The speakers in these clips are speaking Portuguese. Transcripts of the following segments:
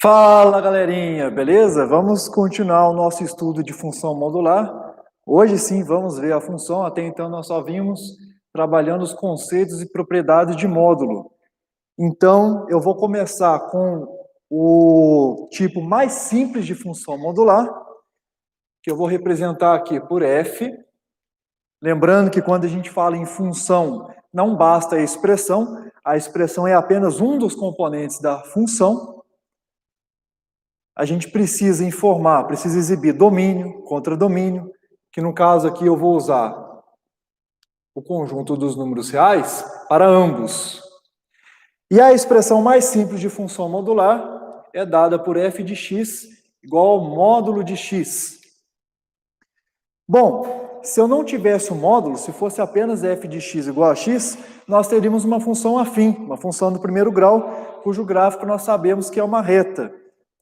Fala, galerinha, beleza? Vamos continuar o nosso estudo de função modular. Hoje sim vamos ver a função, até então nós só vimos trabalhando os conceitos e propriedades de módulo. Então, eu vou começar com o tipo mais simples de função modular, que eu vou representar aqui por f. Lembrando que quando a gente fala em função, não basta a expressão é apenas um dos componentes da função. A gente precisa informar, precisa exibir domínio, contradomínio, que no caso aqui eu vou usar o conjunto dos números reais para ambos. E a expressão mais simples de função modular é dada por f de x igual ao módulo de x. Bom, se eu não tivesse o módulo, se fosse apenas f de x igual a x, nós teríamos uma função afim, uma função do primeiro grau, cujo gráfico nós sabemos que é uma reta.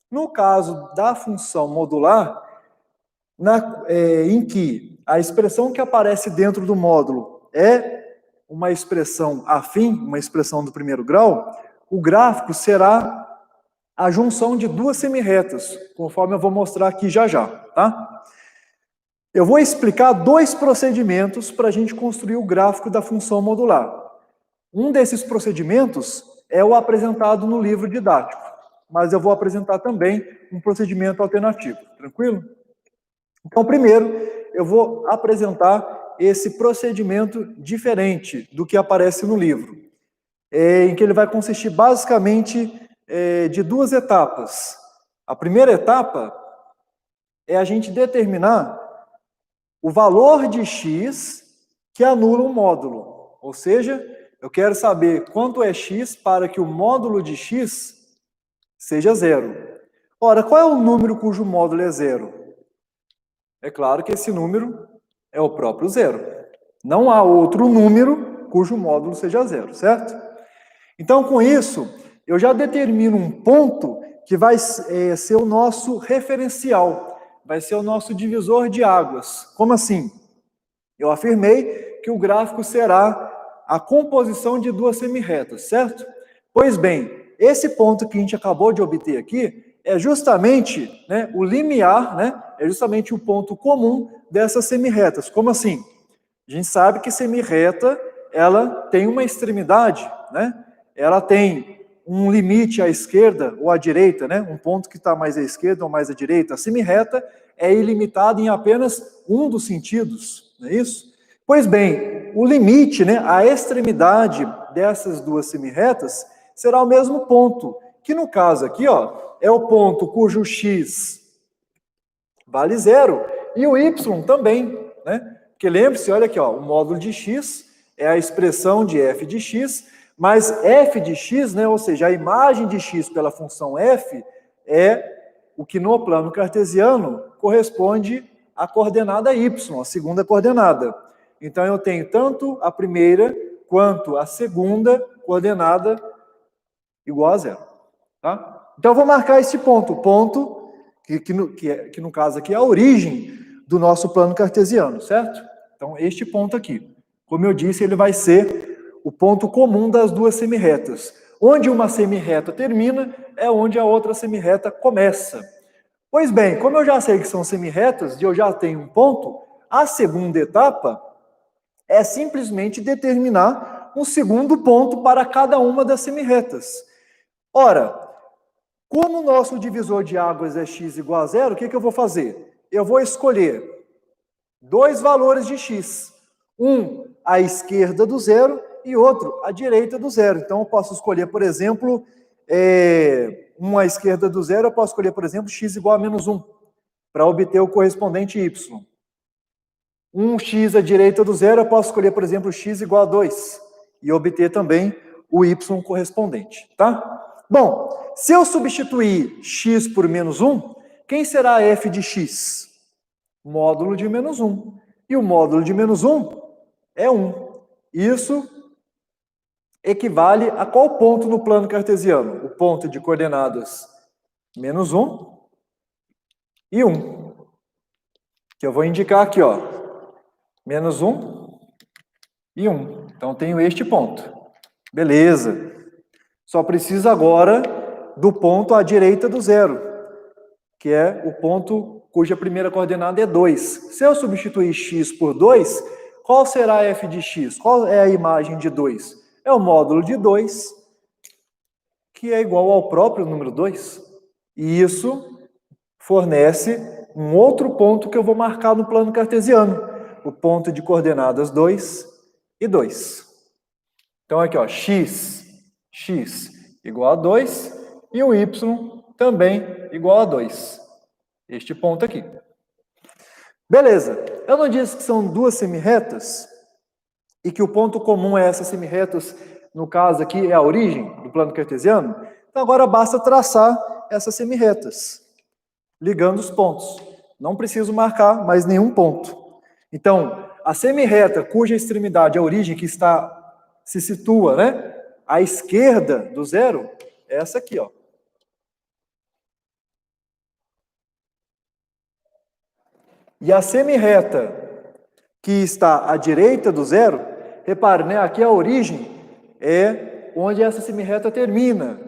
No caso da função modular, em que a expressão que aparece dentro do módulo é uma expressão afim, uma expressão do primeiro grau, o gráfico será a junção de duas semirretas, conforme eu vou mostrar aqui já já, tá? Eu vou explicar dois procedimentos para a gente construir o gráfico da função modular. Um desses procedimentos é o apresentado no livro didático, mas eu vou apresentar também um procedimento alternativo, tranquilo? Então, primeiro, eu vou apresentar esse procedimento diferente do que aparece no livro, em que ele vai consistir basicamente de duas etapas. A primeira etapa é a gente determinar o valor de x que anula um módulo, ou seja, eu quero saber quanto é x para que o módulo de x seja zero. Ora, qual é o número cujo módulo é zero? É claro que esse número é o próprio zero. Não há outro número cujo módulo seja zero, certo? Então, com isso, eu já determino um ponto que vai ser o nosso referencial, vai ser o nosso divisor de águas. Como assim? Eu afirmei que o gráfico será a composição de duas semirretas, certo? Pois bem, esse ponto que a gente acabou de obter aqui é justamente o limiar, é justamente o ponto comum dessas semirretas. Como assim? A gente sabe que semirreta, ela tem uma extremidade, ela tem um limite à esquerda ou à direita, um ponto que está mais à esquerda ou mais à direita. A semirreta é ilimitada em apenas um dos sentidos, não é isso? Pois bem, o limite, a extremidade dessas duas semirretas será o mesmo ponto, que no caso aqui, é o ponto cujo x vale zero e o y também, Porque lembre-se, olha aqui, o módulo de x é a expressão de f de x, mas f de x, ou seja, a imagem de x pela função f é o que no plano cartesiano corresponde à coordenada y, a segunda coordenada. Então eu tenho tanto a primeira quanto a segunda coordenada igual a zero. Tá? Então eu vou marcar esse ponto, o ponto que no caso aqui é a origem do nosso plano cartesiano, certo? Então este ponto aqui, como eu disse, ele vai ser o ponto comum das duas semirretas. Onde uma semirreta termina é onde a outra semirreta começa. Pois bem, como eu já sei que são semirretas e eu já tenho um ponto, a segunda etapa é simplesmente determinar um segundo ponto para cada uma das semirretas. Ora, como o nosso divisor de águas é x igual a zero, o que eu vou fazer? Eu vou escolher dois valores de x. Um à esquerda do zero e outro à direita do zero. Então, eu posso escolher, por exemplo, um à esquerda do zero, eu posso escolher, por exemplo, x igual a menos 1, para obter o correspondente y. Um x à direita do zero, eu posso escolher, por exemplo, x igual a 2 e obter também o y correspondente, tá? Bom, se eu substituir x por menos 1, quem será f de x? Módulo de menos 1. E o módulo de menos 1 é 1. Isso equivale a qual ponto no plano cartesiano? O ponto de coordenadas menos 1 e 1. Que eu vou indicar aqui, menos 1 e 1. Então, tenho este ponto. Beleza. Só preciso agora do ponto à direita do zero, que é o ponto cuja primeira coordenada é 2. Se eu substituir x por 2, qual será f de x? Qual é a imagem de 2? É o módulo de 2, que é igual ao próprio número 2. E isso fornece um outro ponto que eu vou marcar no plano cartesiano, o ponto de coordenadas 2 e 2. Então aqui, ó, x igual a 2 e o y também igual a 2. Este ponto aqui. Beleza, eu não disse que são duas semirretas e que o ponto comum é essas semirretas, no caso aqui é a origem do plano cartesiano? Então agora basta traçar essas semirretas, ligando os pontos. Não preciso marcar mais nenhum ponto. Então, a semirreta cuja extremidade é a origem, que se situa, né, à esquerda do zero, é essa aqui, ó. E a semirreta que está à direita do zero, repare, né, aqui a origem é onde essa semirreta termina,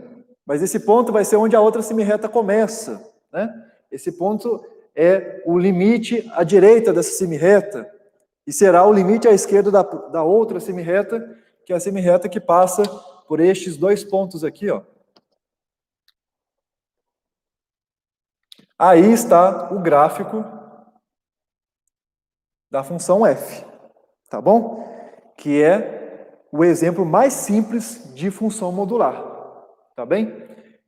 mas esse ponto vai ser onde a outra semirreta começa, né? Esse ponto é o limite à direita dessa semirreta e será o limite à esquerda da outra semirreta, que é a semirreta que passa por estes dois pontos aqui, ó. Aí está o gráfico da função f, tá bom? Que é o exemplo mais simples de função modular, tá bem?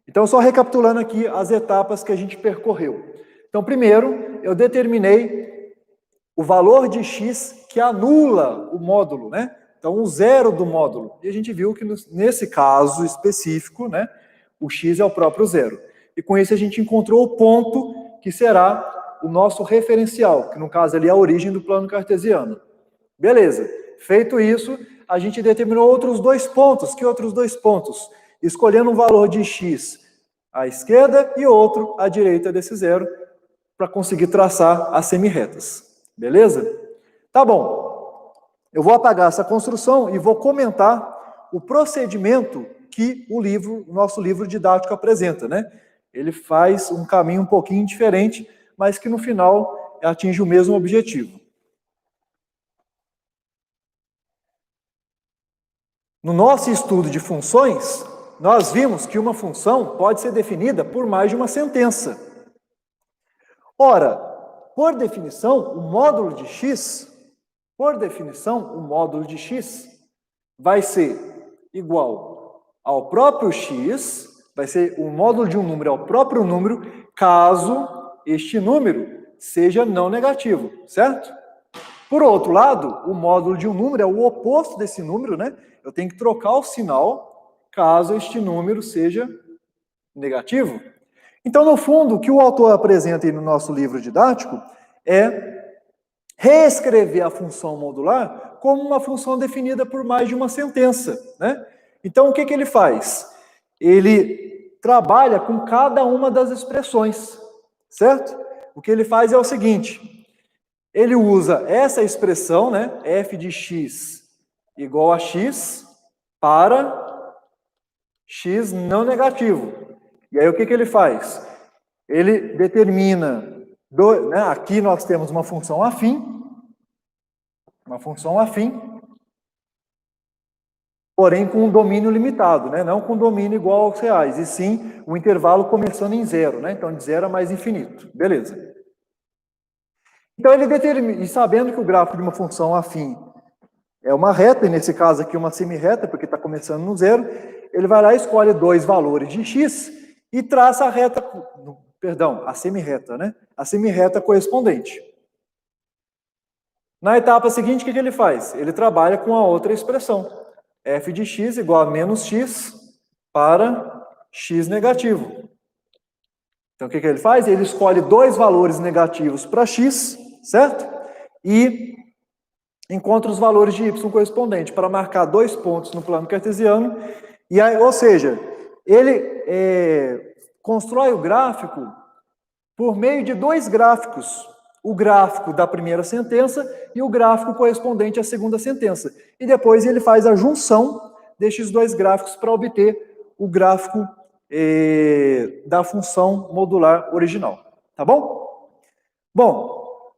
Então, só recapitulando aqui as etapas que a gente percorreu. Então, primeiro, eu determinei o valor de x que anula o módulo, né? Então, o zero do módulo. E a gente viu que nesse caso específico, né, o x é o próprio zero. E com isso a gente encontrou o ponto que será o nosso referencial, que no caso ali é a origem do plano cartesiano. Beleza. Feito isso, a gente determinou outros dois pontos. Que outros dois pontos? Escolhendo um valor de x à esquerda e outro à direita desse zero, para conseguir traçar as semirretas. Beleza? Tá bom. Eu vou apagar essa construção e vou comentar o procedimento que o nosso livro didático apresenta, né? Ele faz um caminho um pouquinho diferente, mas que no final atinge o mesmo objetivo. No nosso estudo de funções, nós vimos que uma função pode ser definida por mais de uma sentença. Ora, por definição, o módulo de x, vai ser igual ao próprio x, vai ser o módulo de um número ao próprio número, caso este número seja não negativo, certo? Por outro lado, o módulo de um número é o oposto desse número, né? Eu tenho que trocar o sinal caso este número seja negativo. Então, no fundo, o que o autor apresenta aí no nosso livro didático é reescrever a função modular como uma função definida por mais de uma sentença, né? Então, o que ele faz? Ele trabalha com cada uma das expressões, certo? O que ele faz é o seguinte, ele usa essa expressão, né, f de x igual a x, para x não negativo. E aí o que ele faz? Ele determina, né, aqui nós temos uma função afim, porém com um domínio limitado, né? Não com domínio igual aos reais, e sim o intervalo começando em zero, né? Então de zero a mais infinito. Beleza. Então ele determina, e sabendo que o gráfico de uma função afim é uma reta, e nesse caso aqui uma semirreta, porque está começando no zero, ele vai lá e escolhe dois valores de x e traça a reta, perdão, a semirreta, né? A semirreta correspondente. Na etapa seguinte, o que ele faz? Ele trabalha com a outra expressão. F de x igual a menos x para x negativo. Então, o que ele faz? Ele escolhe dois valores negativos para x, certo? E encontra os valores de y correspondentes para marcar dois pontos no plano cartesiano. E aí, ou seja, ele constrói o gráfico por meio de dois gráficos. O gráfico da primeira sentença e o gráfico correspondente à segunda sentença. E depois ele faz a junção destes dois gráficos para obter o gráfico da função modular original. Tá bom? Bom,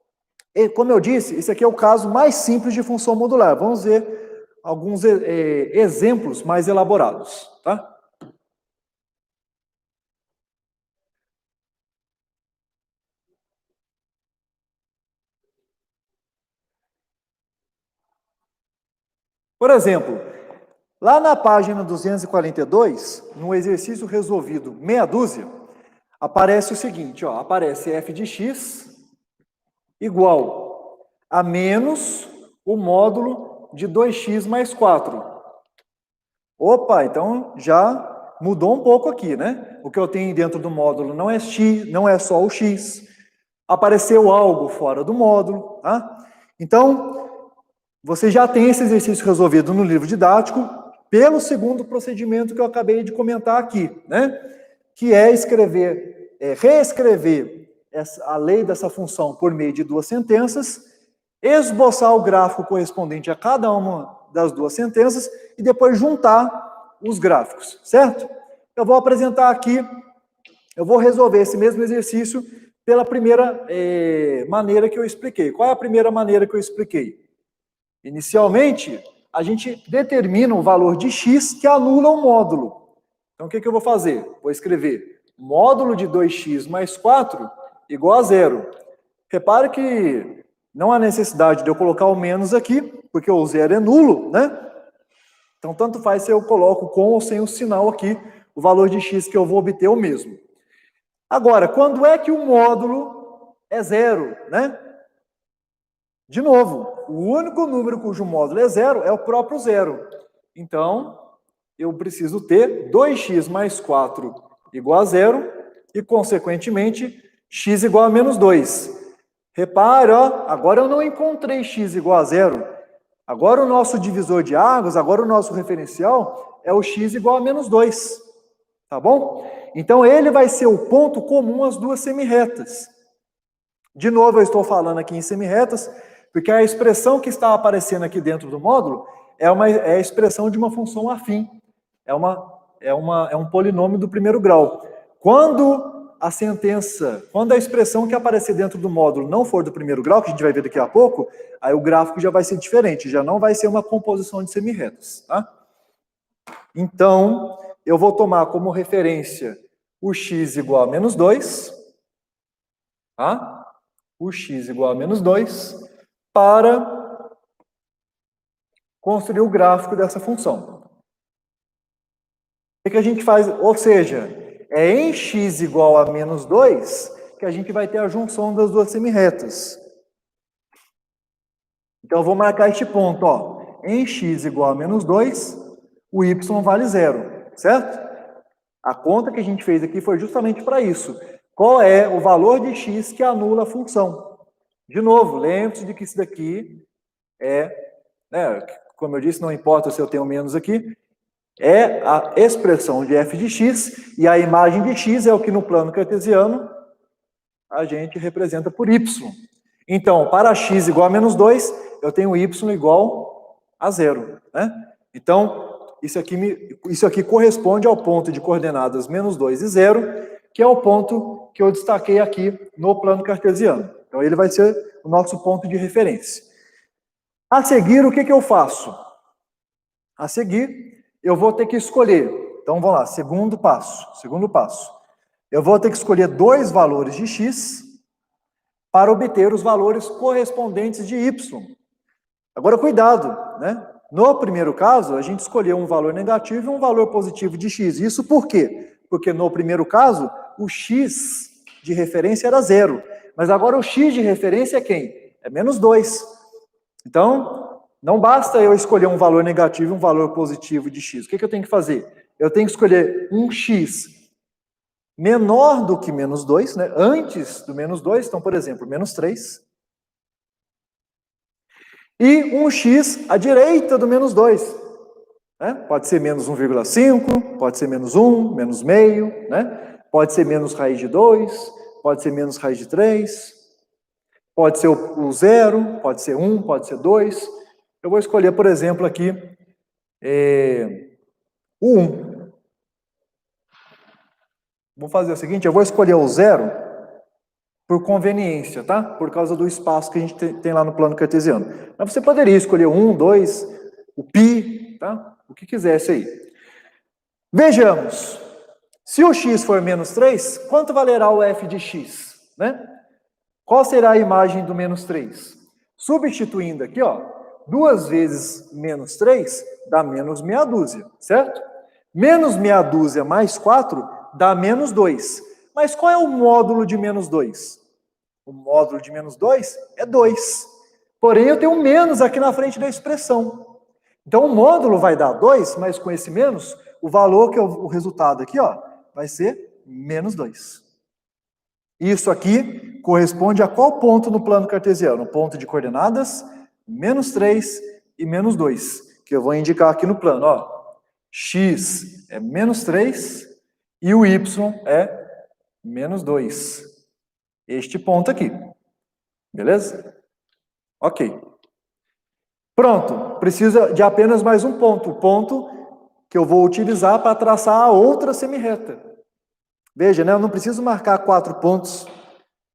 como eu disse, esse aqui é o caso mais simples de função modular. Vamos ver alguns exemplos mais elaborados, tá? Por exemplo, lá na página 242, no exercício resolvido meia dúzia, aparece o seguinte, ó, aparece f de x igual a menos o módulo de 2x mais 4. Opa, então já mudou um pouco aqui, né? O que eu tenho dentro do módulo não é x, não é só o x. Apareceu algo fora do módulo, tá? Então, você já tem esse exercício resolvido no livro didático pelo segundo procedimento que eu acabei de comentar aqui, né? Que é reescrever a lei dessa função por meio de duas sentenças, esboçar o gráfico correspondente a cada uma das duas sentenças e depois juntar os gráficos, certo? Eu vou apresentar aqui, eu vou resolver esse mesmo exercício pela primeira maneira que eu expliquei. Qual é a primeira maneira que eu expliquei? Inicialmente, a gente determina um valor de x que anula um módulo. Então, o que eu vou fazer? Vou escrever módulo de 2x mais 4 igual a zero. Repare que não há necessidade de eu colocar o menos aqui, porque o zero é nulo, né? Então, tanto faz se eu coloco com ou sem o sinal aqui, o valor de x que eu vou obter é o mesmo. Agora, quando é que o módulo é zero, né? De novo, o único número cujo módulo é zero é o próprio zero. Então, eu preciso ter 2x mais 4 igual a zero e, consequentemente, x igual a menos 2. Repare, ó, agora eu não encontrei x igual a zero. Agora o nosso divisor de águas, agora o nosso referencial é o x igual a menos 2. Tá bom? Então, ele vai ser o ponto comum às duas semirretas. De novo, eu estou falando aqui em semirretas, porque a expressão que está aparecendo aqui dentro do módulo é a expressão de uma função afim. É um polinômio do primeiro grau. Quando a expressão que aparecer dentro do módulo não for do primeiro grau, que a gente vai ver daqui a pouco, aí o gráfico já vai ser diferente, já não vai ser uma composição de semirretas, tá? Então, eu vou tomar como referência o x igual a menos 2, tá? O x igual a menos 2, para construir o gráfico dessa função. O que a gente faz? Ou seja, é em x igual a menos 2 que a gente vai ter a junção das duas semirretas. Então, eu vou marcar este ponto, ó. Em x igual a menos 2, o y vale zero, certo? A conta que a gente fez aqui foi justamente para isso. Qual é o valor de x que anula a função? De novo, lembre-se de que isso daqui né, como eu disse, não importa se eu tenho menos aqui, é a expressão de f de x, e a imagem de x é o que no plano cartesiano a gente representa por y. Então, para x igual a menos 2, eu tenho y igual a zero, né? Então, isso aqui corresponde ao ponto de coordenadas menos 2 e 0, que é o ponto que eu destaquei aqui no plano cartesiano. Então, ele vai ser o nosso ponto de referência. A seguir, o que eu faço? A seguir, eu vou ter que escolher. Então, vamos lá, segundo passo. Eu vou ter que escolher dois valores de x para obter os valores correspondentes de y. Agora, cuidado, né? No primeiro caso, a gente escolheu um valor negativo e um valor positivo de x. Isso por quê? Porque no primeiro caso, o x de referência era zero. Mas agora o x de referência é quem? É menos 2. Então, não basta eu escolher um valor negativo e um valor positivo de x. O que eu tenho que fazer? Eu tenho que escolher um x menor do que menos 2, né? Antes do menos 2, então, por exemplo, menos 3. E um x à direita do menos 2. Né? Pode ser menos 1,5, pode ser menos 1, menos meio, né? Pode ser menos raiz de 2, pode ser menos raiz de 3, pode ser o 0, pode ser 1, pode ser 2. Eu vou escolher, por exemplo, aqui o 1. vou fazer o seguinte, eu vou escolher o 0 por conveniência, tá? Por causa do espaço que a gente tem lá no plano cartesiano. Mas você poderia escolher 1, 2, o π, tá? O que quisesse aí. Vejamos. Se o x for menos 3, quanto valerá o f de x, né? Qual será a imagem do menos 3? Substituindo aqui, ó, 2 vezes menos 3 dá menos meia dúzia, certo? Menos meia dúzia mais 4 dá menos 2. Mas qual é o módulo de menos 2? O módulo de menos 2 é 2. Porém, eu tenho um menos aqui na frente da expressão. Então, o módulo vai dar 2, mas com esse menos, o valor, que é o resultado aqui, ó, vai ser menos 2. Isso aqui corresponde a qual ponto no plano cartesiano? Ponto de coordenadas, menos 3 e menos 2, que eu vou indicar aqui no plano, ó. X é menos 3 e o y é menos 2. Este ponto aqui. Beleza? Ok. Pronto. Precisa de apenas mais um ponto. O ponto que eu vou utilizar para traçar a outra semirreta. Veja, né? Eu não preciso marcar 4 pontos.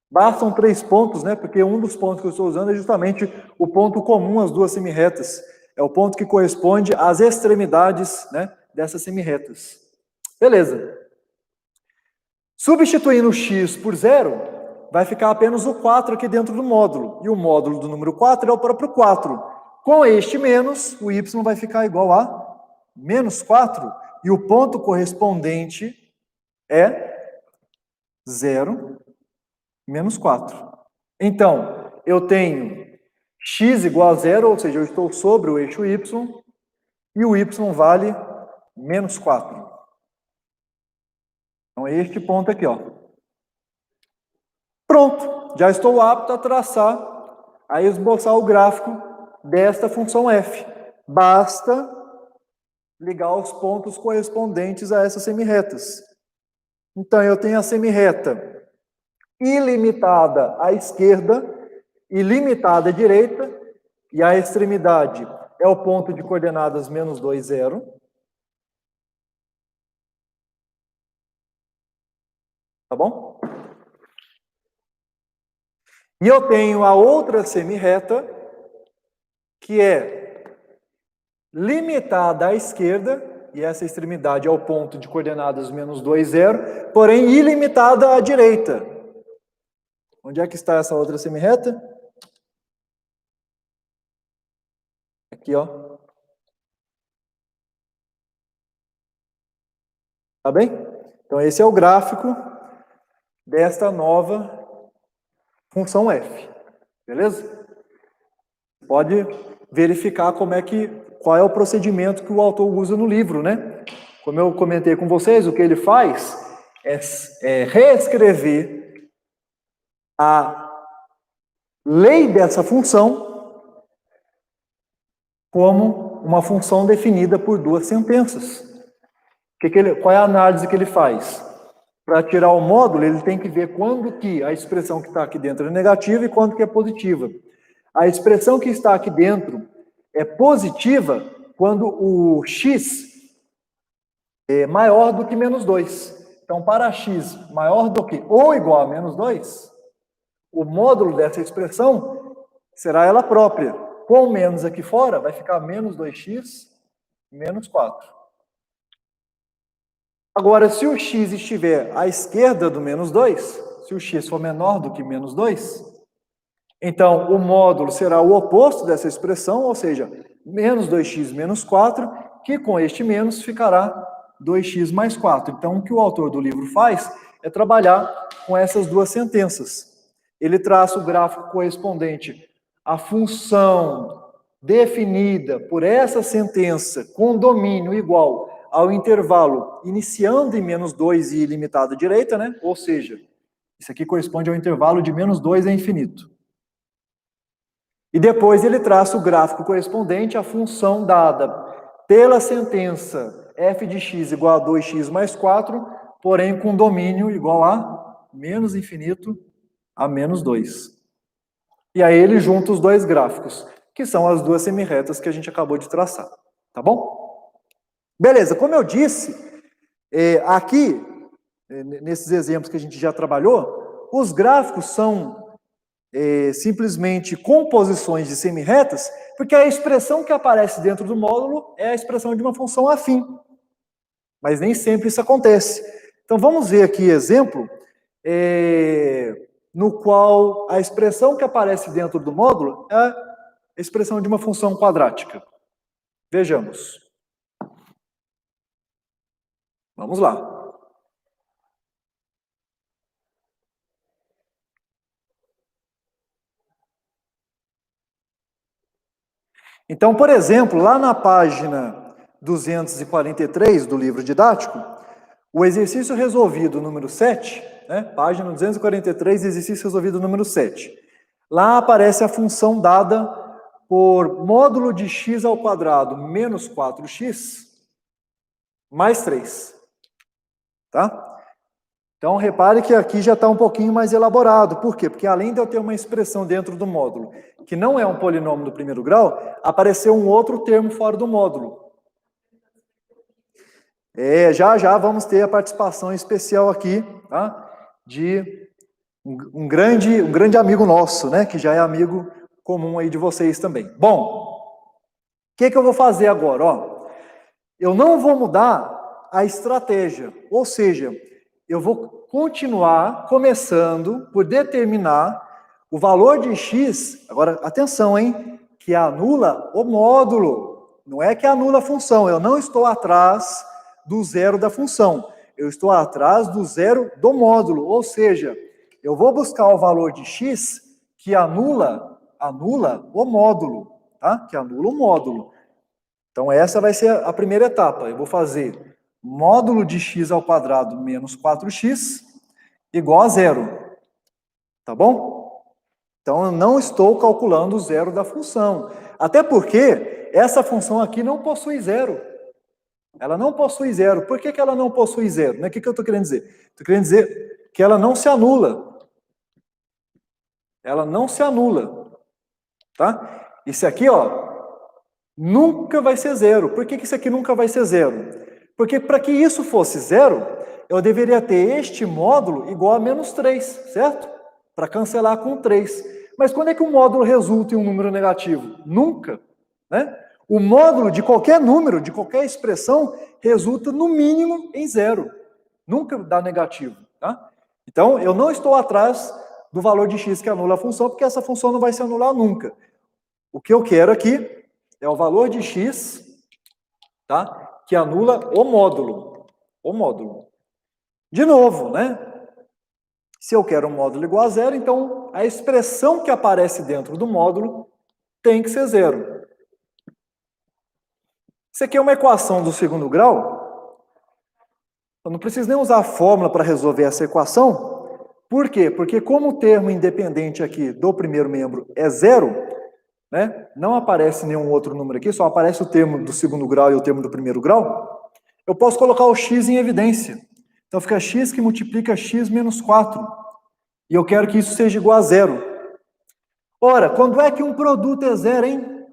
Bastam 3 pontos, né? Porque um dos pontos que eu estou usando é justamente o ponto comum às duas semirretas. É o ponto que corresponde às extremidades, né, dessas semirretas. Beleza. Substituindo o x por 0, vai ficar apenas o 4 aqui dentro do módulo. E o módulo do número 4 é o próprio 4. Com este menos, o y vai ficar igual a menos 4. E o ponto correspondente é 0, menos 4. Então, eu tenho x igual a 0, ou seja, eu estou sobre o eixo y, e o y vale menos 4. Então, é este ponto aqui, ó. Pronto, já estou apto a traçar, a esboçar o gráfico desta função f. Basta ligar os pontos correspondentes a essas semirretas. Então, eu tenho a semirreta ilimitada à esquerda, ilimitada à direita, e a extremidade é o ponto de coordenadas menos 2, 0. Tá bom? E eu tenho a outra semirreta, que é limitada à esquerda, e essa extremidade é o ponto de coordenadas menos 2, 0, porém ilimitada à direita. Onde é que está essa outra semirreta? Aqui, ó. Tá bem? Então, esse é o gráfico desta nova função f. Beleza? Pode verificar qual é o procedimento que o autor usa no livro, né? Como eu comentei com vocês, o que ele faz é reescrever a lei dessa função como uma função definida por duas sentenças. Qual é a análise que ele faz? Para tirar o módulo, ele tem que ver quando que a expressão que está aqui dentro é negativa e quando que é positiva. A expressão que está aqui dentro é positiva quando o x é maior do que menos 2. Então, para x maior do que ou igual a menos 2, o módulo dessa expressão será ela própria. Com menos aqui fora, vai ficar menos 2x, menos 4. Agora, se o x estiver à esquerda do menos 2, se o x for menor do que menos 2, então o módulo será o oposto dessa expressão, ou seja, menos 2x menos 4, que com este menos ficará 2x mais 4. Então, o que o autor do livro faz é trabalhar com essas duas sentenças. Ele traça o gráfico correspondente à função definida por essa sentença com domínio igual ao intervalo iniciando em menos 2 e ilimitado à direita, né? Ou seja, isso aqui corresponde ao intervalo de menos 2 a infinito. E depois ele traça o gráfico correspondente à função dada pela sentença f de x igual a 2x mais 4, porém com domínio igual a menos infinito a menos 2. E aí ele junta os dois gráficos, que são as duas semirretas que a gente acabou de traçar. Tá bom? Beleza, como eu disse, aqui nesses exemplos que a gente já trabalhou, os gráficos são simplesmente composições de semirretas, porque a expressão que aparece dentro do módulo é a expressão de uma função afim. Mas nem sempre isso acontece. Então vamos ver aqui exemplo no qual a expressão que aparece dentro do módulo é a expressão de uma função quadrática. Vejamos. Vamos lá. Então, por exemplo, lá na página 243 do livro didático, o exercício resolvido número 7, né, página 243, exercício resolvido número 7. Lá aparece a função dada por módulo de x ao quadrado menos 4x mais 3. Tá? Então, repare que aqui já está um pouquinho mais elaborado. Por quê? Porque além de eu ter uma expressão dentro do módulo, que não é um polinômio do primeiro grau, apareceu um outro termo fora do módulo. Já vamos ter a participação especial aqui, tá? De um grande amigo nosso, né? Que já é amigo comum aí de vocês também. Bom, o que eu vou fazer agora? Ó, eu não vou mudar a estratégia, ou seja, eu vou continuar começando por determinar o valor de x, agora atenção, hein, que anula o módulo, não é que anula a função, eu não estou atrás do zero da função, eu estou atrás do zero do módulo, ou seja, eu vou buscar o valor de x que anula o módulo, tá? Que anula o módulo. Então essa vai ser a primeira etapa, eu vou fazer módulo de x ao quadrado menos 4x igual a zero. Tá bom? Então eu não estou calculando o zero da função. Até porque essa função aqui não possui zero. Ela não possui zero. Por que ela não possui zero? O que eu estou querendo dizer? Estou querendo dizer que ela não se anula. Ela não se anula. Tá? Esse aqui, ó, nunca vai ser zero. Por que isso aqui nunca vai ser zero? Porque para que isso fosse zero, eu deveria ter este módulo igual a menos 3, certo? Para cancelar com 3. Mas quando é que o módulo resulta em um número negativo? Nunca, né? O módulo de qualquer número, de qualquer expressão, resulta no mínimo em zero. Nunca dá negativo, tá? Então, eu não estou atrás do valor de x que anula a função, porque essa função não vai se anular nunca. O que eu quero aqui é o valor de x, tá? Que anula o módulo. O módulo. De novo, né? Se eu quero um módulo igual a zero, então a expressão que aparece dentro do módulo tem que ser zero. Isso aqui é uma equação do segundo grau. Eu não preciso nem usar a fórmula para resolver essa equação. Por quê? Porque como o termo independente aqui do primeiro membro é zero, né? Não aparece nenhum outro número aqui, só aparece o termo do segundo grau e o termo do primeiro grau, eu posso colocar o x em evidência. Então fica x que multiplica x menos 4. E eu quero que isso seja igual a zero. Ora, quando é que um produto é zero, hein?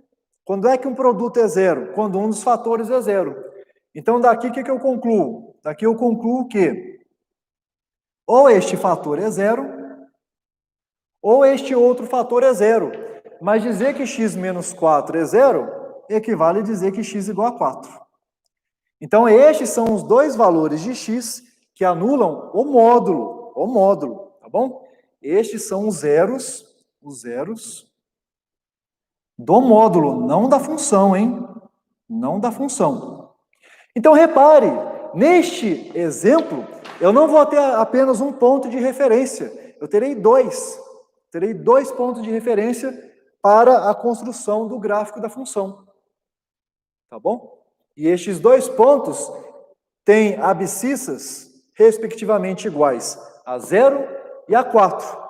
Quando é que um produto é zero? Quando um dos fatores é zero. Então daqui o que eu concluo? Daqui eu concluo que ou este fator é zero, ou este outro fator é zero. Mas dizer que x menos 4 é zero, equivale a dizer que x é igual a 4. Então, estes são os dois valores de x que anulam o módulo, tá bom? Estes são os zeros do módulo, não da função, hein? Não da função. Então, repare, neste exemplo, eu não vou ter apenas um ponto de referência, eu terei dois. Terei dois pontos de referência para a construção do gráfico da função. Tá bom? E estes dois pontos têm abscissas respectivamente iguais a 0 e a 4.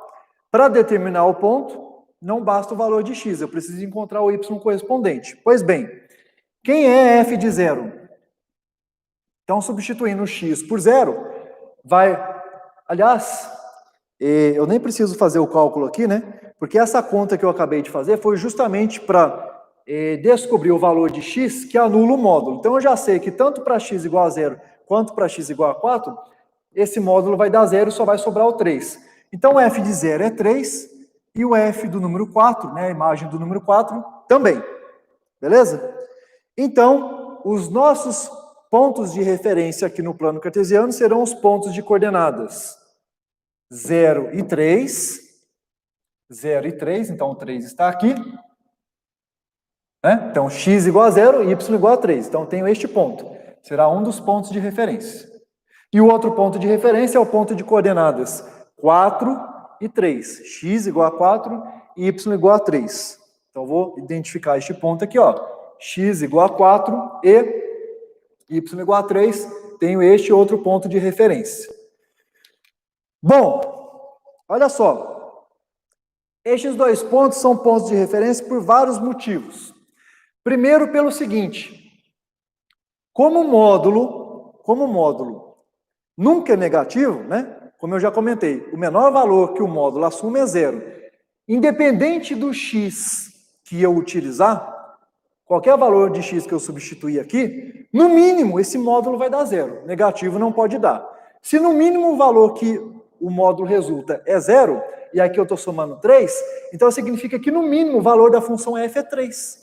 Para determinar o ponto, não basta o valor de x, eu preciso encontrar o y correspondente. Pois bem, quem é f de 0? Então, substituindo o x por 0, vai... Aliás, eu nem preciso fazer o cálculo aqui, né? Porque essa conta que eu acabei de fazer foi justamente para descobrir o valor de x que anula o módulo. Então, eu já sei que tanto para x igual a 0 quanto para x igual a 4, esse módulo vai dar 0 e só vai sobrar o 3. Então, o f de 0 é 3 e o f do número 4, né, a imagem do número 4, também. Beleza? Então, os nossos pontos de referência aqui no plano cartesiano serão os pontos de coordenadas 0 e 3. 0 e 3, então o 3 está aqui. Né? Então, x igual a 0 e y igual a 3. Então, tenho este ponto. Será um dos pontos de referência. E o outro ponto de referência é o ponto de coordenadas 4 e 3. X igual a 4 e y igual a 3. Então, vou identificar este ponto aqui, ó. X igual a 4 e y igual a 3. Tenho este outro ponto de referência. Bom, olha só. Estes dois pontos são pontos de referência por vários motivos. Primeiro, pelo seguinte. Como o módulo nunca é negativo, né? Como eu já comentei, o menor valor que o módulo assume é 0. Independente do x que eu utilizar, qualquer valor de x que eu substituir aqui, no mínimo esse módulo vai dar 0. Negativo não pode dar. Se no mínimo o valor que o módulo resulta é 0, e aqui eu estou somando 3, então significa que no mínimo o valor da função f é 3.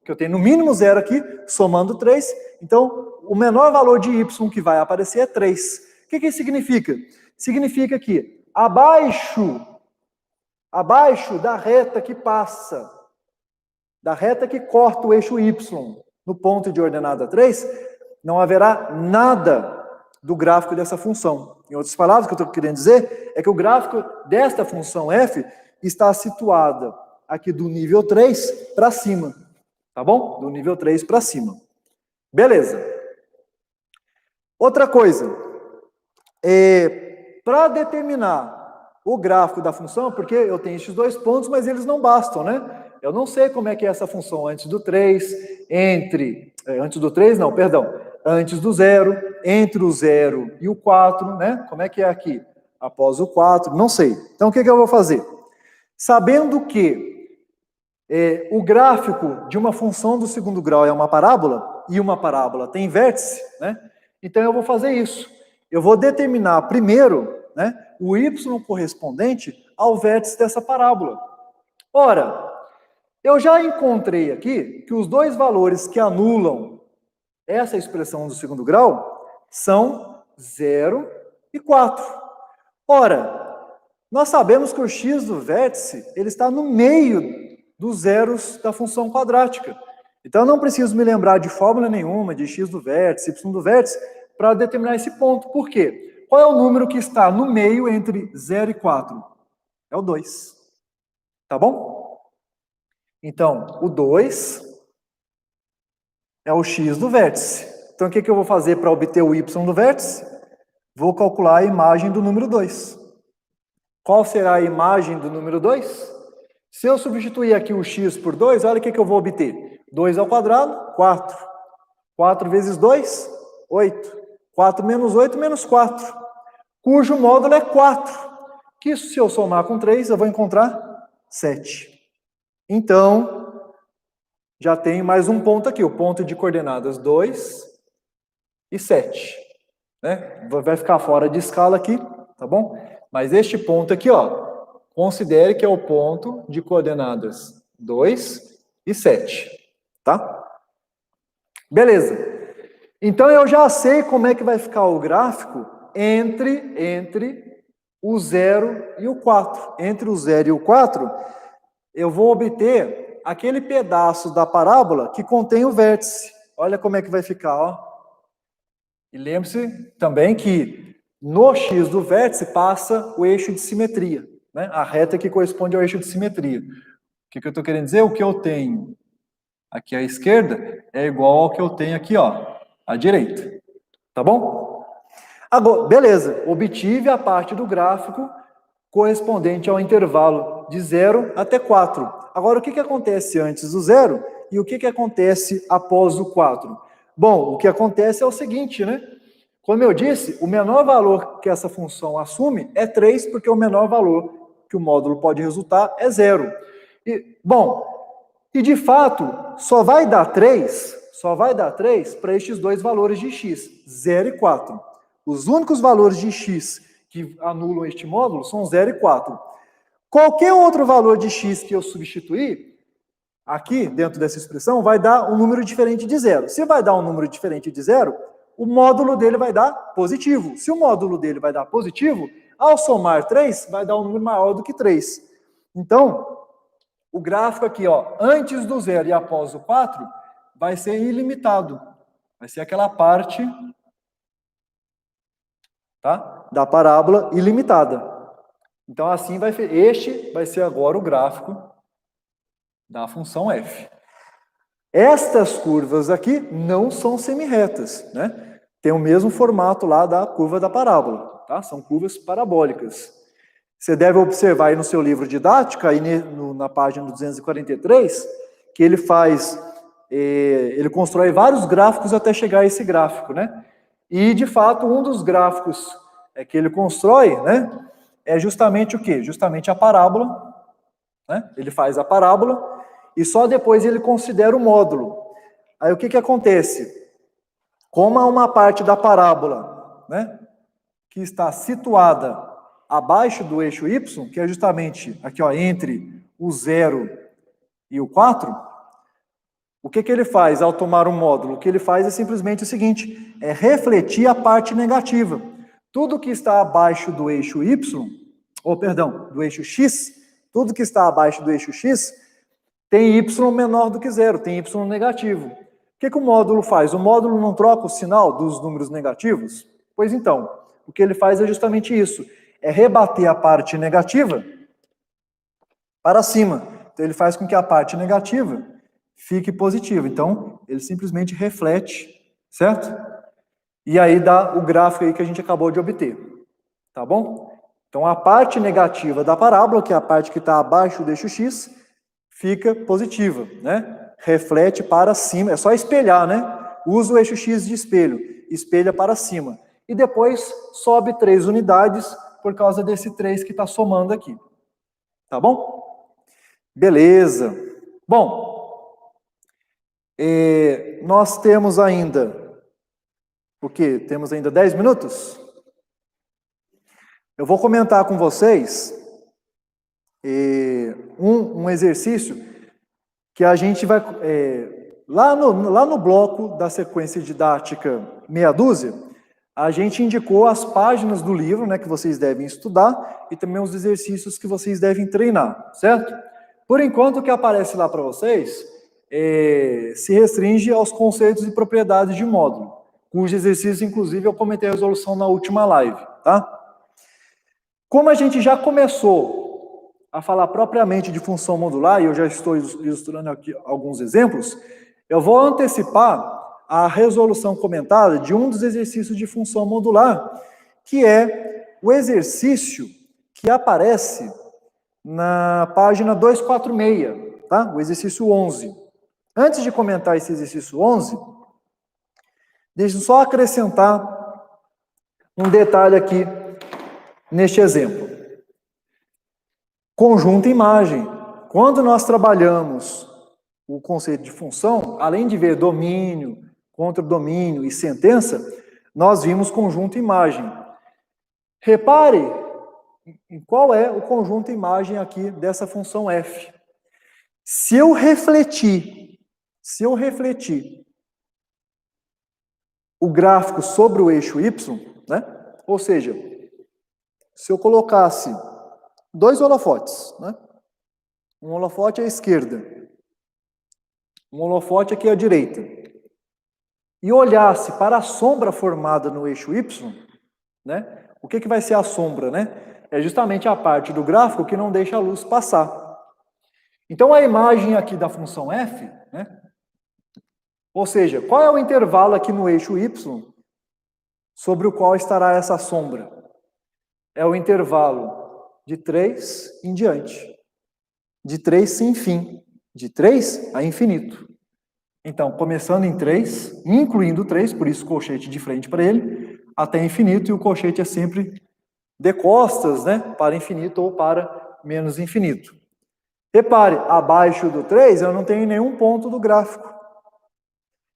Que eu tenho no mínimo 0 aqui, somando 3, então o menor valor de y que vai aparecer é 3. O que isso significa? Significa que abaixo da reta que passa, da reta que corta o eixo y no ponto de ordenada 3, não haverá nada do gráfico dessa função. Em outras palavras, o que eu estou querendo dizer é que o gráfico desta função f está situada aqui do nível 3 para cima. Tá bom? Do nível 3 para cima. Beleza. Outra coisa. Para determinar o gráfico da função, porque eu tenho esses dois pontos, mas eles não bastam, né? Eu não sei como é que é essa função antes do 3, antes do 0, entre o 0 e o 4, né? Como é que é aqui? Após o 4, não sei. Então, o que eu vou fazer? Sabendo que o gráfico de uma função do segundo grau é uma parábola, e uma parábola tem vértice, né? Então eu vou fazer isso. Eu vou determinar primeiro, né, o y correspondente ao vértice dessa parábola. Ora, eu já encontrei aqui que os dois valores que anulam essa expressão do segundo grau são 0 e 4. Ora, nós sabemos que o x do vértice ele está no meio dos zeros da função quadrática. Então, eu não preciso me lembrar de fórmula nenhuma, de x do vértice, y do vértice, para determinar esse ponto. Por quê? Qual é o número que está no meio entre 0 e 4? É o 2. Tá bom? Então, o 2 é o x do vértice. Então, o que eu vou fazer para obter o y do vértice? Vou calcular a imagem do número 2. Qual será a imagem do número 2? Se eu substituir aqui o x por 2, olha o que eu vou obter. 2 ao quadrado, 4. 4 vezes 2, 8. 4 menos 8, menos 4. Cujo módulo é 4. Que se eu somar com 3, eu vou encontrar 7. Então, já tenho mais um ponto aqui. O ponto de coordenadas 2 e 7. Né? Vai ficar fora de escala aqui, tá bom? Mas este ponto aqui, ó. Considere que é o ponto de coordenadas 2 e 7, tá? Beleza. Então, eu já sei como é que vai ficar o gráfico entre o 0 e o 4. Entre o 0 e o 4, eu vou obter aquele pedaço da parábola que contém o vértice. Olha como é que vai ficar, ó. E lembre-se também que no x do vértice passa o eixo de simetria. Né? A reta que corresponde ao eixo de simetria. O que eu estou querendo dizer? O que eu tenho aqui à esquerda é igual ao que eu tenho aqui, ó, à direita. Tá bom? Agora, beleza. Obtive a parte do gráfico correspondente ao intervalo de 0 até 4. Agora, o que acontece antes do 0 e o que acontece após o 4? Bom, o que acontece é o seguinte, né? Como eu disse, o menor valor que essa função assume é 3, porque o menor valor que o módulo pode resultar é 0. E de fato, só vai dar 3 para estes dois valores de x, 0 e 4. Os únicos valores de x que anulam este módulo são 0 e 4. Qualquer outro valor de x que eu substituir, aqui, dentro dessa expressão, vai dar um número diferente de 0. Se vai dar um número diferente de 0, o módulo dele vai dar positivo. Se o módulo dele vai dar positivo, ao somar 3, vai dar um número maior do que 3. Então, o gráfico aqui, ó, antes do 0 e após o 4, vai ser ilimitado. Vai ser aquela parte, tá, da parábola ilimitada. Então, assim, este vai ser agora o gráfico da função f. Estas curvas aqui não são semirretas, né? Tem o mesmo formato lá da curva da parábola, tá? São curvas parabólicas. Você deve observar aí no seu livro didática, aí na página 243, que ele ele constrói vários gráficos até chegar a esse gráfico, né? E, de fato, um dos gráficos que ele constrói, né, é justamente o quê? Justamente a parábola, né? Ele faz a parábola e só depois ele considera o módulo. Aí o que acontece? Como há uma parte da parábola, né, que está situada abaixo do eixo y, que é justamente aqui, ó, entre o 0 e o 4, o que ele faz ao tomar um módulo? O que ele faz é simplesmente o seguinte, é refletir a parte negativa. Tudo que está abaixo do eixo y, do eixo x, tudo que está abaixo do eixo x tem y menor do que 0, tem y negativo. O que o módulo faz? O módulo não troca o sinal dos números negativos? Pois então, o que ele faz é justamente isso, é rebater a parte negativa para cima. Então ele faz com que a parte negativa fique positiva. Então, ele simplesmente reflete, certo? E aí dá o gráfico aí que a gente acabou de obter. Tá bom? Então, a parte negativa da parábola, que é a parte que está abaixo do eixo x, fica positiva, né? Reflete para cima. É só espelhar, né? Usa o eixo x de espelho. Espelha para cima. E depois sobe 3 unidades por causa desse 3 que está somando aqui. Tá bom? Beleza. Bom, nós temos ainda, o quê? Temos ainda 10 minutos? Eu vou comentar com vocês um exercício que a gente vai, lá no bloco da sequência didática meia dúzia, a gente indicou as páginas do livro, né, que vocês devem estudar e também os exercícios que vocês devem treinar, certo? Por enquanto, o que aparece lá para vocês se restringe aos conceitos e propriedades de módulo, cujo exercício, inclusive, eu comentei a resolução na última live, tá? Como a gente já começou a falar propriamente de função modular, e eu já estou ilustrando aqui alguns exemplos, eu vou antecipar a resolução comentada de um dos exercícios de função modular, que é o exercício que aparece na página 246, tá? O exercício 11. Antes de comentar esse exercício 11, deixa eu só acrescentar um detalhe aqui neste exemplo. Conjunto imagem. Quando nós trabalhamos o conceito de função, além de ver domínio, contradomínio e sentença, nós vimos conjunto imagem. Repare em qual é o conjunto imagem aqui dessa função f. Se eu refletir o gráfico sobre o eixo y, né? Ou seja, se eu colocasse dois holofotes, né? Um holofote à esquerda, um holofote aqui à direita, e olhasse para a sombra formada no eixo y, né? O que vai ser a sombra, né? É justamente a parte do gráfico que não deixa a luz passar. Então, a imagem aqui da função f, né? Ou seja, qual é o intervalo aqui no eixo y sobre o qual estará essa sombra? É o intervalo de 3 em diante. De 3 sem fim. De 3 a infinito. Então, começando em 3, incluindo 3, por isso colchete de frente para ele, até infinito, e o colchete é sempre de costas, né? Para infinito ou para menos infinito. Repare, abaixo do 3 eu não tenho nenhum ponto do gráfico.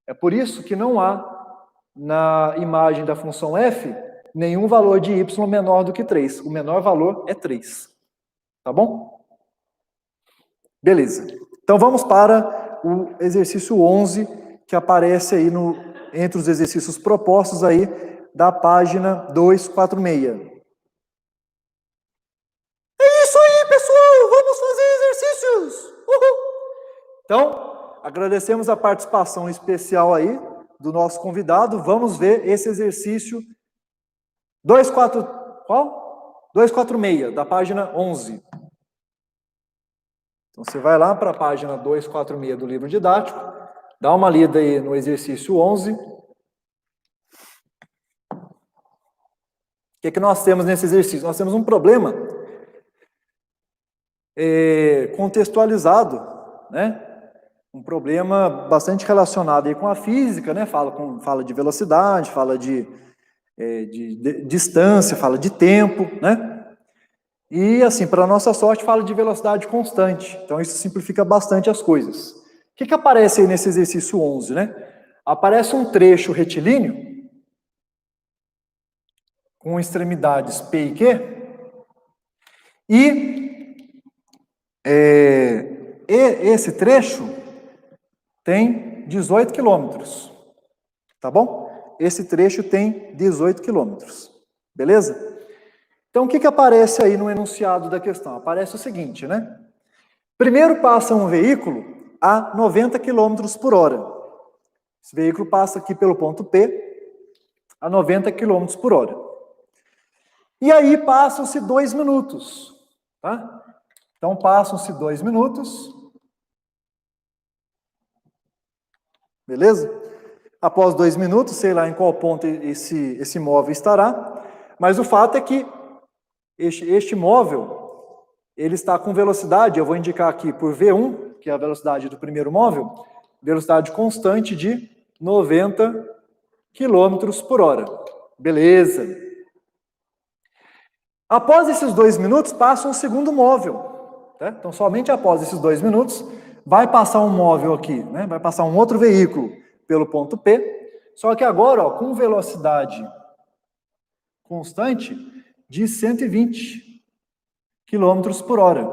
É por isso que não há, na imagem da função f, nenhum valor de y menor do que 3. O menor valor é 3. Tá bom? Beleza. Então vamos para o exercício 11, que aparece aí entre os exercícios propostos aí da página 246. É isso aí, pessoal! Vamos fazer exercícios! Uhul! Então, agradecemos a participação especial aí do nosso convidado. Vamos ver esse exercício 246, da página 11. Então, você vai lá para a página 246 do livro didático, dá uma lida aí no exercício 11. O que nós temos nesse exercício? Nós temos um problema contextualizado, né? Um problema bastante relacionado aí com a física, né? Fala de velocidade, fala de distância, fala de tempo, né? E, assim, para nossa sorte, fala de velocidade constante. Então, isso simplifica bastante as coisas. O que aparece aí nesse exercício 11, né? Aparece um trecho retilíneo com extremidades P e Q. E esse trecho tem 18 quilômetros. Tá bom? Esse trecho tem 18 quilômetros. Beleza? Então, o que aparece aí no enunciado da questão? Aparece o seguinte, né? Primeiro passa um veículo a 90 km por hora. Esse veículo passa aqui pelo ponto P a 90 km por hora. E aí passam-se 2 minutos, tá? Então, passam-se 2 minutos. Beleza? Após 2 minutos, sei lá em qual ponto esse móvel estará, mas o fato é que este móvel, ele está com velocidade, eu vou indicar aqui por V1, que é a velocidade do primeiro móvel, velocidade constante de 90 km por hora. Beleza. Após esses 2 minutos, passa um segundo móvel. Tá? Então, somente após esses 2 minutos, vai passar um móvel aqui, né? Vai passar um outro veículo pelo ponto P, só que agora, ó, com velocidade constante de 120 km por hora.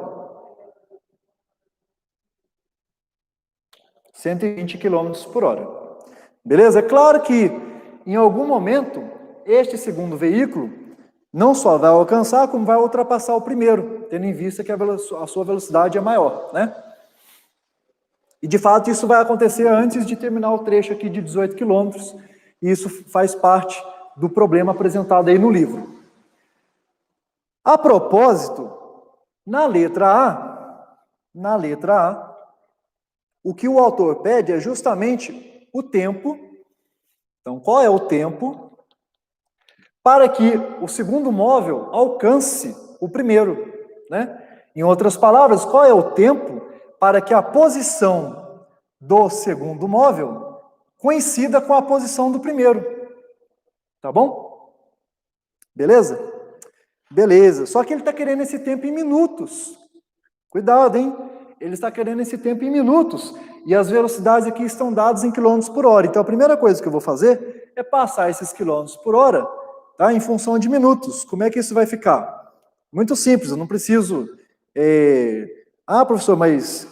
120 km por hora. Beleza? É claro que, em algum momento, este segundo veículo não só vai alcançar, como vai ultrapassar o primeiro, tendo em vista que a sua velocidade é maior, né? E, de fato, isso vai acontecer antes de terminar o trecho aqui de 18 km, e isso faz parte do problema apresentado aí no livro. A propósito, na letra A, o que o autor pede é justamente o tempo. Então, qual é o tempo para que o segundo móvel alcance o primeiro, né? Em outras palavras, qual é o tempo para que a posição do segundo móvel coincida com a posição do primeiro? Tá bom? Beleza? Beleza. Só que ele está querendo esse tempo em minutos. Cuidado, hein? Ele está querendo esse tempo em minutos. E as velocidades aqui estão dadas em quilômetros por hora. Então, a primeira coisa que eu vou fazer é passar esses quilômetros por hora, tá, em função de minutos. Como é que isso vai ficar? Muito simples, eu não preciso... professor, mas...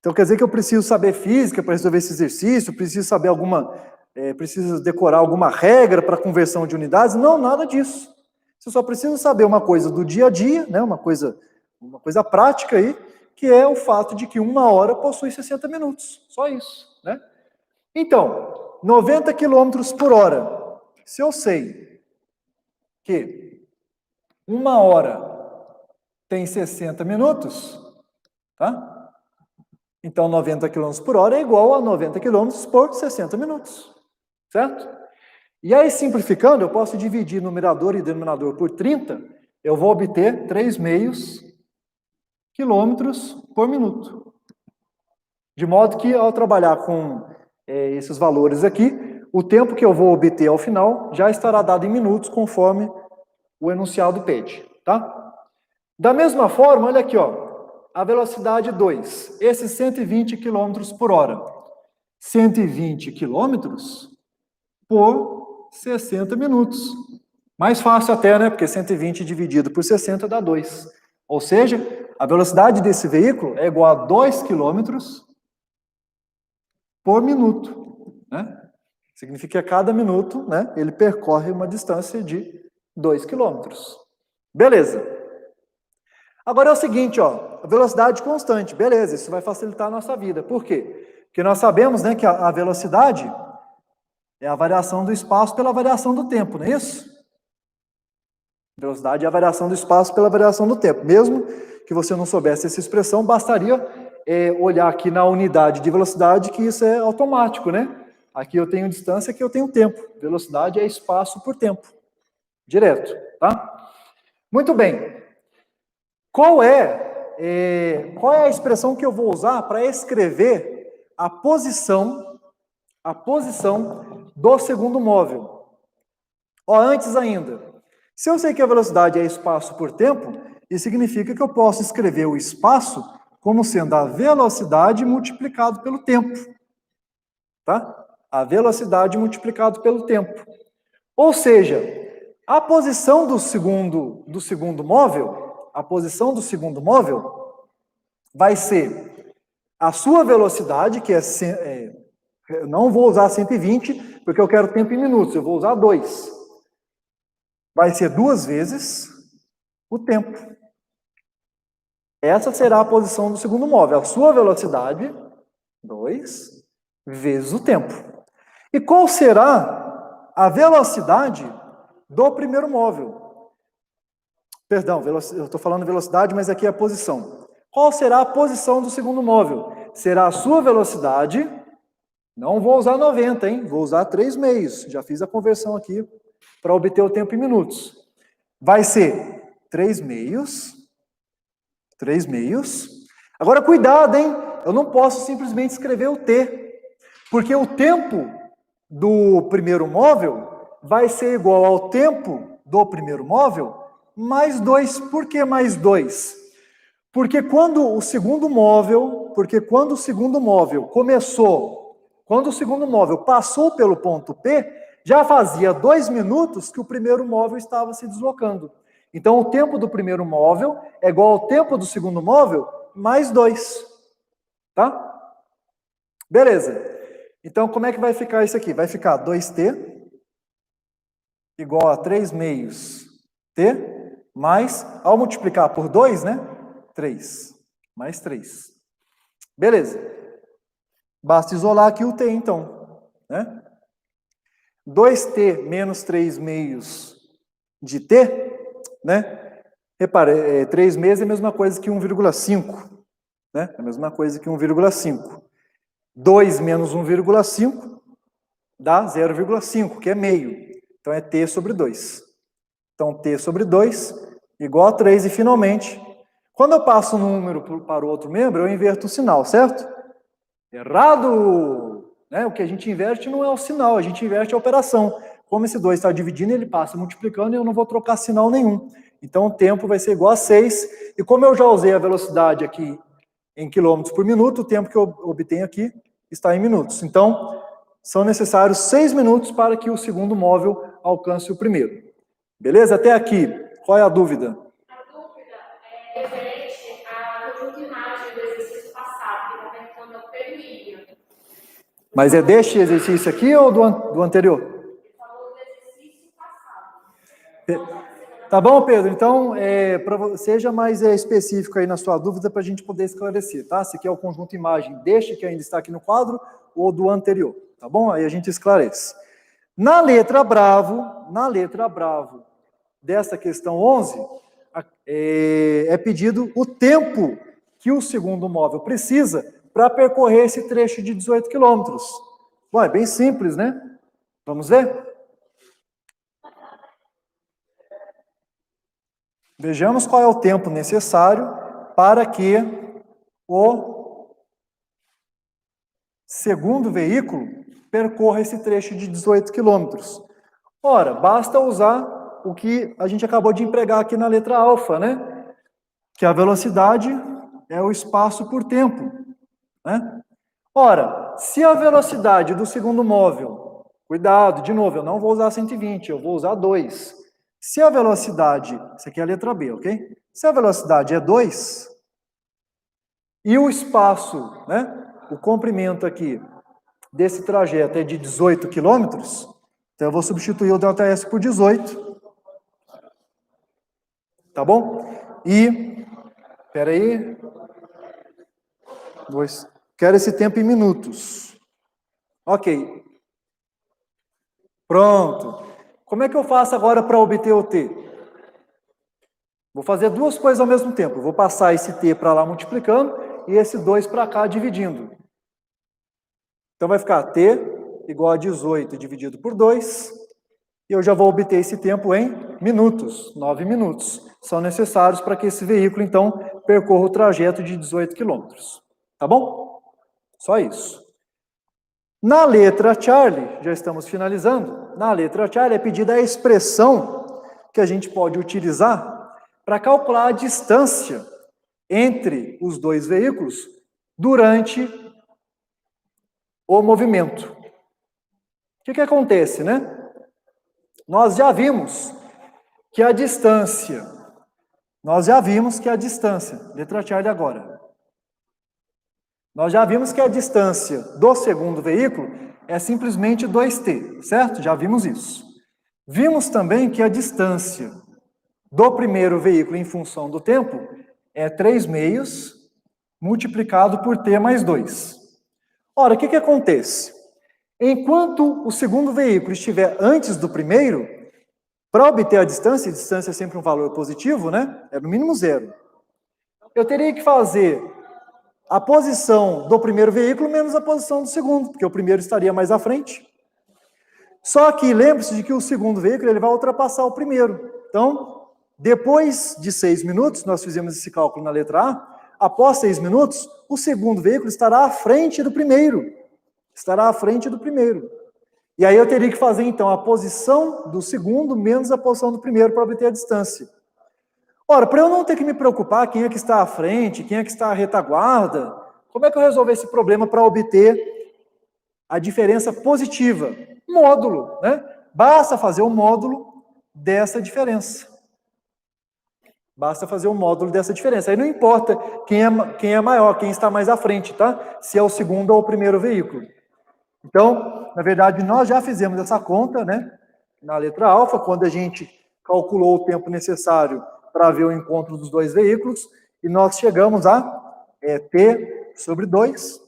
Então, quer dizer que eu preciso saber física para resolver esse exercício? Preciso saber preciso decorar alguma regra para conversão de unidades? Não, nada disso. Você só precisa saber uma coisa do dia a dia, né, uma coisa prática aí, que é o fato de que 1 hora possui 60 minutos. Só isso, né? Então, 90 km por hora. Se eu sei que 1 hora tem 60 minutos, tá? Então, 90 km por hora é igual a 90 km por 60 minutos, certo? E aí, simplificando, eu posso dividir numerador e denominador por 30, eu vou obter 3,5 quilômetros por minuto. De modo que, ao trabalhar com esses valores aqui, o tempo que eu vou obter ao final já estará dado em minutos, conforme o enunciado pede, tá? Da mesma forma, olha aqui, ó, a velocidade 2, esses 120 km por hora. 120 km por 60 minutos. Mais fácil até, né? Porque 120 dividido por 60 dá 2. Ou seja, a velocidade desse veículo é igual a 2 km por minuto, né? Significa que a cada minuto, né, ele percorre uma distância de 2 km. Beleza. Agora é o seguinte, ó, a velocidade constante. Beleza, isso vai facilitar a nossa vida. Por quê? Porque nós sabemos, né, que a velocidade é a variação do espaço pela variação do tempo, não é isso? Velocidade é a variação do espaço pela variação do tempo. Mesmo que você não soubesse essa expressão, bastaria olhar aqui na unidade de velocidade, que isso é automático, né? Aqui eu tenho distância, aqui eu tenho tempo. Velocidade é espaço por tempo. Direto, tá? Muito bem. Qual é a expressão que eu vou usar para escrever a posição do segundo móvel? Ó, antes ainda, se eu sei que a velocidade é espaço por tempo, isso significa que eu posso escrever o espaço como sendo a velocidade multiplicado pelo tempo. Tá? A velocidade multiplicado pelo tempo. Ou seja, a posição do segundo móvel, vai ser a sua velocidade, que eu não vou usar 120, porque eu quero tempo em minutos, eu vou usar 2. Vai ser 2 vezes o tempo. Essa será a posição do segundo móvel. A sua velocidade, 2 vezes o tempo. E qual será a velocidade do primeiro móvel? Perdão, eu estou falando velocidade, mas aqui é a posição. Qual será a posição do segundo móvel? Será a sua velocidade, não vou usar 90, hein? Vou usar 3 meios. Já fiz a conversão aqui para obter o tempo em minutos. Vai ser 3 meios. Agora, cuidado, hein? Eu não posso simplesmente escrever o T, porque o tempo do primeiro móvel vai ser igual ao tempo do primeiro móvel mais 2. Por que mais 2? Porque quando o segundo móvel passou pelo ponto P, já fazia 2 minutos que o primeiro móvel estava se deslocando. Então, o tempo do primeiro móvel é igual ao tempo do segundo móvel mais 2. Tá? Beleza. Então, como é que vai ficar isso aqui? Vai ficar 2t igual a 3 meios t, mais, ao multiplicar por 2, né? 3. Mais 3. Beleza. Basta isolar aqui o t, então. Né? 2t menos 3 meios de t, né? Repare, 3 meios é a mesma coisa que 1,5. Né? É a mesma coisa que 1,5. 2 menos 1,5 dá 0,5, que é meio. Então, é t sobre 2. Então, t sobre 2 igual a 3. E, finalmente, quando eu passo um número para o outro membro, eu inverto o sinal, certo? Errado! Né? O que a gente inverte não é o sinal, a gente inverte a operação. Como esse 2 está dividindo, ele passa multiplicando e eu não vou trocar sinal nenhum. Então, o tempo vai ser igual a 6. E como eu já usei a velocidade aqui em quilômetros por minuto, o tempo que eu obtenho aqui está em minutos. Então, são necessários 6 minutos para que o segundo móvel alcance o primeiro. Beleza? Até aqui. Qual é a dúvida? A dúvida é referente à conjunto imagem do exercício passado, que está perguntando ao Pedro William. Mas é deste exercício aqui ou do anterior? Ele falou do exercício passado. Tá bom, Pedro? Então, seja mais específico aí na sua dúvida para a gente poder esclarecer, tá? Se quer o conjunto imagem deste que ainda está aqui no quadro ou do anterior, tá bom? Aí a gente esclarece. Na letra bravo dessa questão 11, é pedido o tempo que o segundo móvel precisa para percorrer esse trecho de 18 quilômetros. Bom, é bem simples, né? Vamos ver? Vejamos qual é o tempo necessário para que o segundo veículo percorra esse trecho de 18 quilômetros. Ora, basta usar o que a gente acabou de empregar aqui na letra alfa, né? Que a velocidade é o espaço por tempo, né? Ora, se a velocidade do segundo móvel, cuidado, de novo, eu não vou usar 120, eu vou usar 2. Se a velocidade, isso aqui é a letra B, ok? Se a velocidade é 2, e o espaço, né, o comprimento aqui desse trajeto é de 18 quilômetros, então eu vou substituir o ΔS por 18, tá bom? E, espera aí, quero esse tempo em minutos. Ok. Pronto. Como é que eu faço agora para obter o T? Vou fazer duas coisas ao mesmo tempo. Eu vou passar esse T para lá multiplicando e esse 2 para cá dividindo. Então vai ficar T igual a 18 dividido por 2. E eu já vou obter esse tempo em minutos. 9 minutos são necessários para que esse veículo, então, percorra o trajeto de 18 quilômetros. Tá bom? Só isso. Na letra Charlie, já estamos finalizando, na letra Charlie é pedida a expressão que a gente pode utilizar para calcular a distância entre os dois veículos durante o movimento. O que acontece, né? Nós já vimos que a distância, letra Charlie agora, nós já vimos que a distância do segundo veículo é simplesmente 2t, certo? Já vimos isso. Vimos também que a distância do primeiro veículo em função do tempo é 3 meios multiplicado por t mais 2. Ora, o que acontece? Enquanto o segundo veículo estiver antes do primeiro, para obter a distância é sempre um valor positivo, né? É no mínimo 0. Eu teria que fazer a posição do primeiro veículo menos a posição do segundo, porque o primeiro estaria mais à frente. Só que lembre-se de que o segundo veículo ele vai ultrapassar o primeiro. Então, depois de 6 minutos, nós fizemos esse cálculo na letra A, após 6 minutos, o segundo veículo estará à frente do primeiro. E aí eu teria que fazer, então, a posição do segundo menos a posição do primeiro para obter a distância. Ora, para eu não ter que me preocupar quem é que está à frente, quem é que está à retaguarda, como é que eu resolvo esse problema para obter a diferença positiva? Módulo, né? Basta fazer o módulo dessa diferença. Aí não importa quem é maior, quem está mais à frente, tá? Se é o segundo ou o primeiro veículo. Então, na verdade, nós já fizemos essa conta, né? Na letra alfa, quando a gente calculou o tempo necessário para ver o encontro dos dois veículos, e nós chegamos a T sobre 2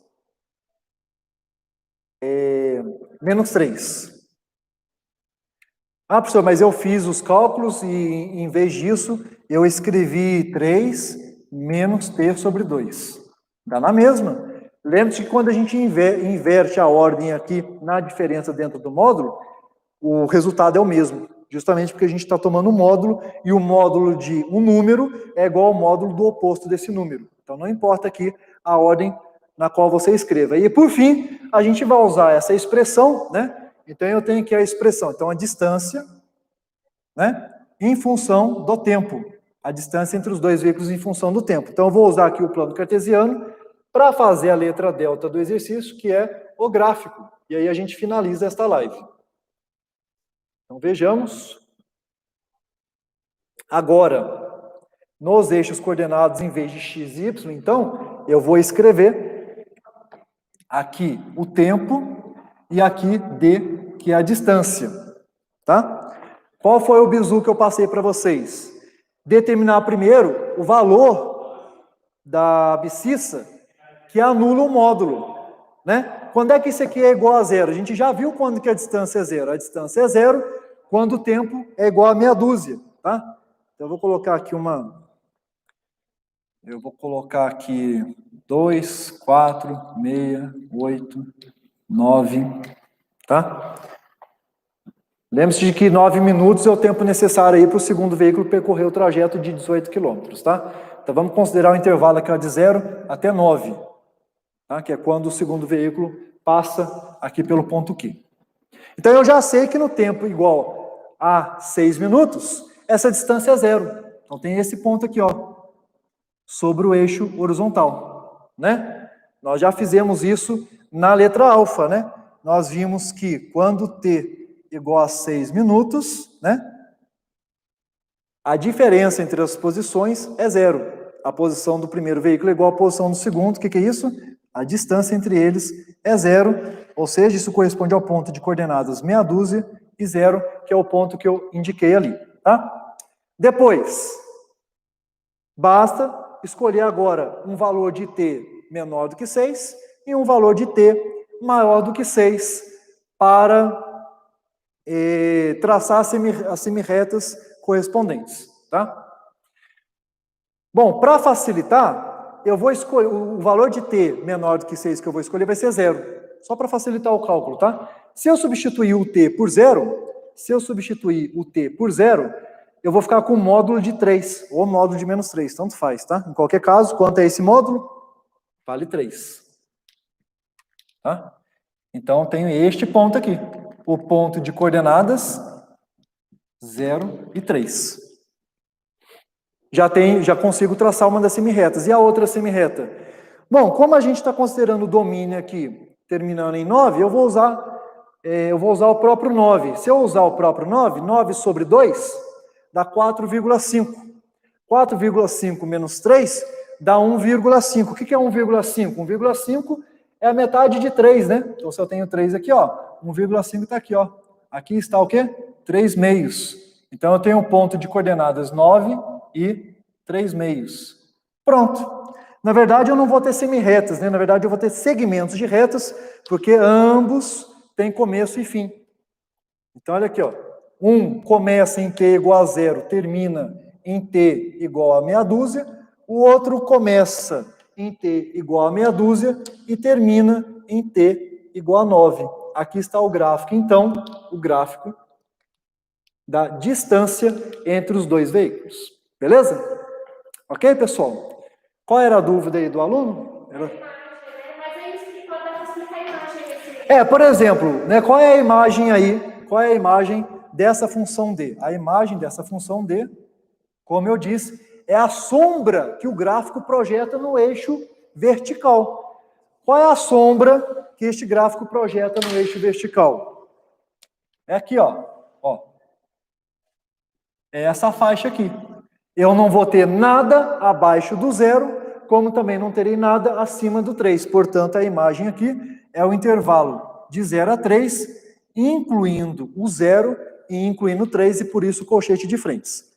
menos 3. Ah, professor, mas eu fiz os cálculos e, em vez disso, eu escrevi 3 menos T sobre 2. Dá na mesma. Lembre-se que quando a gente inverte a ordem aqui na diferença dentro do módulo, o resultado é o mesmo. Justamente porque a gente está tomando um módulo, e o módulo de um número é igual ao módulo do oposto desse número. Então, não importa aqui a ordem na qual você escreva. E, por fim, a gente vai usar essa expressão, né? Então, eu tenho aqui a expressão. Então, a distância, né? Em função do tempo. A distância entre os dois veículos em função do tempo. Então, eu vou usar aqui o plano cartesiano para fazer a letra delta do exercício, que é o gráfico. E aí a gente finaliza esta live. Então, vejamos. Agora, nos eixos coordenados, em vez de x e y, então, eu vou escrever aqui o tempo e aqui d, que é a distância. Tá? Qual foi o bizu que eu passei para vocês? Determinar primeiro o valor da abscissa que anula o módulo. Né? Quando é que isso aqui é igual a 0? A gente já viu quando que a distância é 0. A distância é 0 quando o tempo é igual a meia dúzia. Tá? Então, eu vou colocar aqui 2, 4, 6, 8, 9. Tá? Lembre-se de que 9 minutos é o tempo necessário aí para o segundo veículo percorrer o trajeto de 18 quilômetros. Tá? Então, vamos considerar o intervalo aqui de 0 até 9. Tá? Que é quando o segundo veículo passa aqui pelo ponto Q. Então, eu já sei que no tempo igual a 6 minutos, essa distância é 0. Então, tem esse ponto aqui, ó, sobre o eixo horizontal. Né? Nós já fizemos isso na letra alfa. Né? Nós vimos que quando t igual a 6 minutos, né? A diferença entre as posições é zero. A posição do primeiro veículo é igual à posição do segundo. O que é isso? A distância entre eles é zero, ou seja, isso corresponde ao ponto de coordenadas meia dúzia e zero, que é o ponto que eu indiquei ali, tá? Depois, basta escolher agora um valor de t menor do que 6 e um valor de t maior do que 6 para traçar as semirretas correspondentes, tá? Bom, para facilitar, eu vou escolher, o valor de t menor do que 6 que eu vou escolher vai ser zero, só para facilitar o cálculo, tá? Se eu substituir o t por zero, eu vou ficar com um módulo de 3, ou módulo de menos 3, tanto faz, tá? Em qualquer caso, quanto é esse módulo? Vale 3. Tá? Então, eu tenho este ponto aqui, o ponto de coordenadas 0 e 3. Já consigo traçar uma das semirretas. E a outra semirreta? Bom, como a gente está considerando o domínio aqui, terminando em 9, eu vou usar o próprio 9. Se eu usar o próprio 9, 9 sobre 2 dá 4,5. 4,5 menos 3 dá 1,5. O que é 1,5? 1,5 é a metade de 3, né? Então, se eu tenho 3 aqui, ó, 1,5 está aqui, ó. Aqui está o quê? 3 meios. Então, eu tenho um ponto de coordenadas 9 e 3 meios. Pronto. Na verdade, eu não vou ter semirretas, né? Na verdade, eu vou ter segmentos de retas, porque ambos têm começo e fim. Então, olha aqui, ó. Um começa em t igual a 0, termina em t igual a meia dúzia. O outro começa em t igual a meia dúzia e termina em t igual a 9. Aqui está o gráfico, então, o gráfico da distância entre os dois veículos. Beleza? Ok, pessoal? Qual era a dúvida aí do aluno? Por exemplo, né, qual é a imagem aí? Qual é a imagem dessa função d? A imagem dessa função d, como eu disse, é a sombra que o gráfico projeta no eixo vertical. Qual é a sombra que este gráfico projeta no eixo vertical? É aqui, ó. É essa faixa aqui. Eu não vou ter nada abaixo do 0, como também não terei nada acima do 3. Portanto, a imagem aqui é o intervalo de 0 a 3, incluindo o 0 e incluindo o 3, e por isso o colchete de frentes.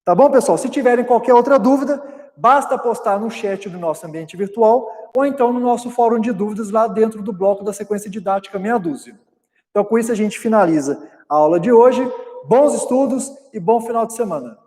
Tá bom, pessoal? Se tiverem qualquer outra dúvida, basta postar no chat do nosso ambiente virtual ou então no nosso fórum de dúvidas lá dentro do bloco da sequência didática meia dúzia. Então, com isso, a gente finaliza a aula de hoje. Bons estudos e bom final de semana.